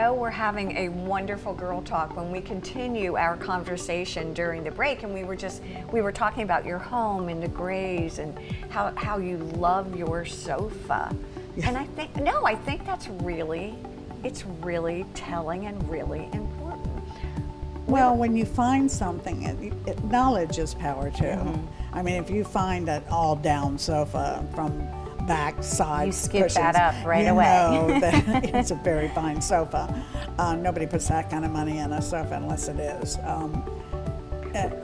know we're having a wonderful girl talk when we continue our conversation during the break, and we were talking about your home and the grays and how you love your sofa. Yeah. And I think that's really, it's really telling and really important. Well, when you find something, knowledge is power too. I mean, if you find an all down sofa from back, side, you skip cushions, that up right you away. know that it's a very fine sofa. Nobody puts that kind of money in a sofa unless it is.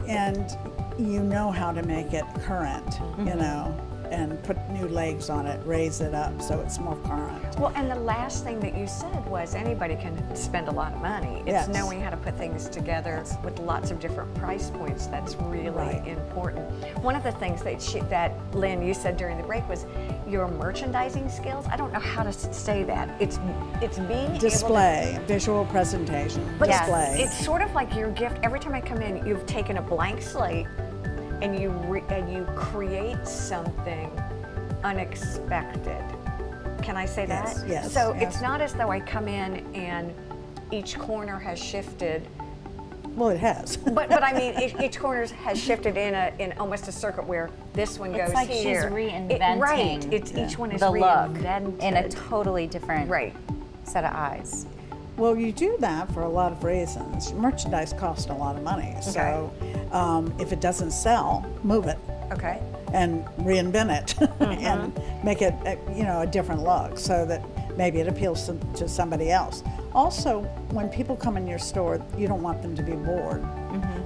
And you know how to make it current, you know, and put new legs on it, raise it up so it's more current. Well, and the last thing that you said was anybody can spend a lot of money. It's Yes. knowing how to put things together with lots of different price points that's really Right. important. One of the things that Lynn, you said during the break was your merchandising skills. I don't know how to say that. It's being Display, visual presentation, but display. it's sort of like your gift. Every time I come in, you've taken a blank slate and you create something unexpected. Can I say Yes, that? yes, So yes. it's not as though I come in and each corner has shifted, Well, it has. but I mean each corner has shifted in almost a circuit where this one goes It's like here. she's reinventing Right. Each one is the look reinvented in a totally different right. set of eyes. Well, you do that for a lot of reasons. Merchandise costs a lot of money, so if it doesn't sell, move it Okay. and reinvent it and make it a different look so that maybe it appeals to somebody else. Also, when people come in your store, you don't want them to be bored.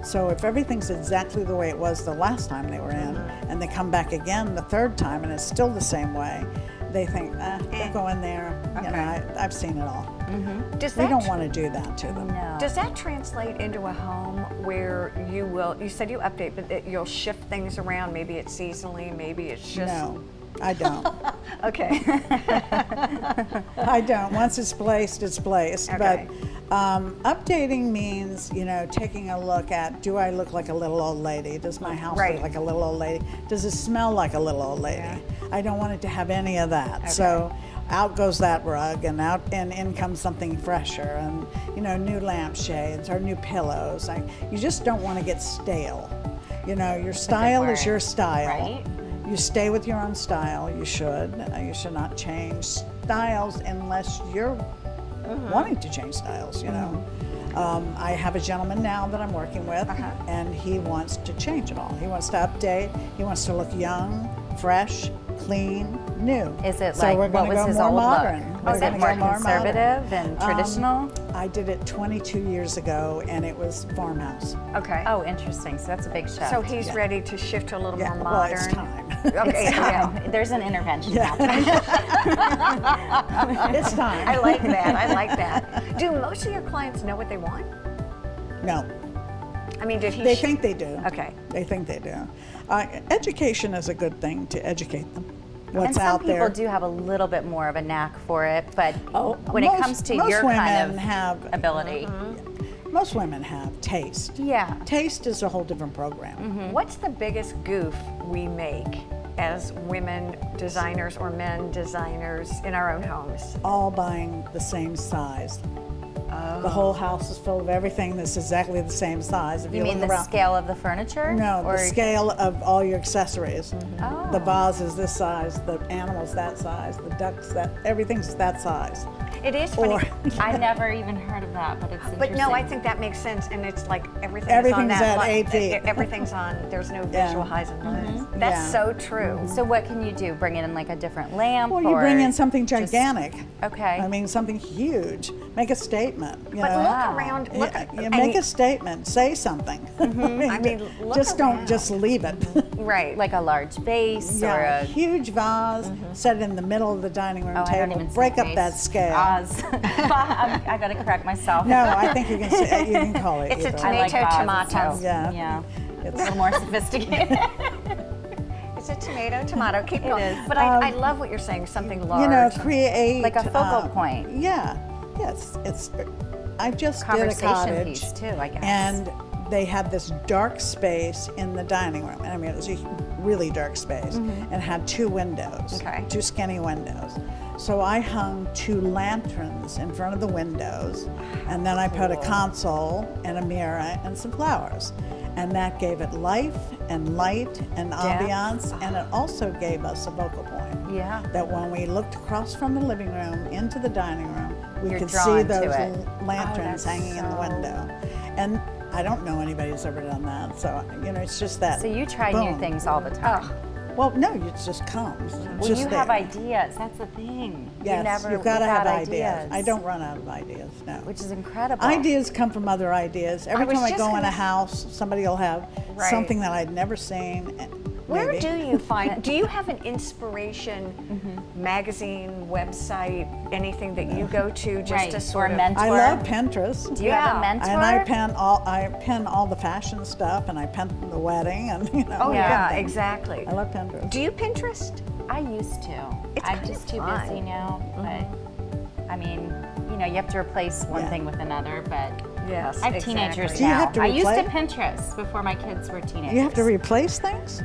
So if everything's exactly the way it was the last time they were in, and they come back again the third time and it's still the same way, they think, they'll go in there. You know, I've seen it all. Does We that don't want to do that to them. No. Does that translate into a home where you said you update, but that you'll shift things around? Maybe it's seasonally, maybe it's just. No, I don't. Okay. I don't. Once it's placed, it's placed. Okay. But updating means, taking a look at, do I look like a little old lady? Does my house Right. look like a little old lady? Does it smell like a little old lady? Yeah. I don't want it to have any of that. Okay. So out goes that rug, and in comes something fresher, and new lampshades or new pillows. You just don't want to get stale. Your style is word. your style. Right. You stay with your own style. You should. You should not change styles unless you're wanting to change styles. I have a gentleman now that I'm working with, and he wants to change it all. He wants to update. He wants to look young, fresh, clean, new. Is it so like, we're what gonna was go his more old modern. look? We're Was gonna it go more modern. conservative and traditional? I did it 22 years ago, and it was farmhouse. Okay. Oh, interesting. So that's a big shift. So he's ready to shift to a little more Well, modern. it's time. Okay. Yeah, there's an intervention happening. It's time. I like that. I like that. Do most of your clients know what they want? No. I mean, did he? They think they do. Okay. They think they do. Education is a good thing to educate them. What's and some out people there. do have a little bit more of a knack for it, but when most- it comes to most your kind women of have- ability, Most women have taste. yeah. Taste is a whole different program. What's the biggest goof we make as women designers or men designers in our own homes? All buying the same size. The whole house is full of everything that's exactly the same size. If You mean look the around, scale of the furniture? No, Or- the scale of all your accessories. Oh. The vase is this size, the animal's that size, the ducks everything's that size. It is funny. Or I never even heard of that, but it's But interesting. no, I think that makes sense, and it's like everything's on Everything's that. at 8 feet. Everything's on. There's no Yeah. visual highs and lows. That's Yeah. so true. So what can you do? Bring in like a different lamp? Well, you or bring in something just- gigantic. Okay. I mean, something huge. Make a statement. You But know? look around. Look. You make a statement. Say something. I mean, look just around. don't just leave it. Right. like a large vase or Yeah, a huge vase. Set it in the middle of the dining room I don't table. even see Break a up vase. that scale. Oz. I gotta correct myself. No, I think you can say, you can call it. It's a either. I like tomato, vases, tomato. so, Yeah. yeah. It's- A little more sophisticated. It's a tomato. Keep going. is. But I love what you're saying. Something large. You know, create Like a focal point. Yeah, yes. I just did a Conversation cottage, piece too, I guess. and they had this dark space in the dining room. And I mean, it was a really dark space, and had two windows, Okay. two skinny windows. So I hung 2 lanterns in front of the windows, and then I put a console and a mirror and some flowers. And that gave it life and light and ambiance, and it also gave us a focal point. Yeah. That when we looked across from the living room into the dining room, we You're could drawn see to those it. lanterns Oh, hanging in the that's window. And I don't know anybody who's ever done that, so it's just that. So you try boom. new things all the time. Well, no, it just comes. It's Well, just you have there. ideas. That's the thing. Yes, you never you've got to have without ideas. I don't run out of ideas, no. Which is incredible. Ideas come from other ideas. Every was time I just go in gonna a house, somebody will have Right. something that I'd never seen. Where maybe. do you find, do you have an inspiration magazine, website, anything that you go to just Right, to or sort a of? mentor. I love Pinterest. Do you have a Yeah. mentor? And I pen all the fashion stuff, and I pen the wedding, and Oh Yeah. yeah, things. exactly. I love Pinterest. Do you Pinterest? I used to. It's I'm kind just of too fun. busy now. But I mean, you have to replace one Yeah. thing with another. But Yes, I have teenagers exactly. Do you now. have to I used to replace- Pinterest before my kids were teenagers. You have to replace things?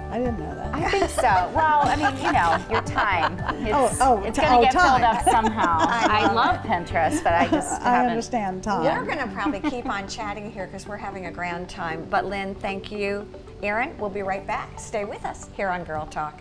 I didn't know that. I think so. Well, I mean, your time. It's, it's going to get time. filled up somehow. I love Pinterest, but I just I haven't. understand time. We're going to probably keep on chatting here because we're having a grand time. But Lynn, thank you. Erin, we'll be right back. Stay with us here on Girl Talk.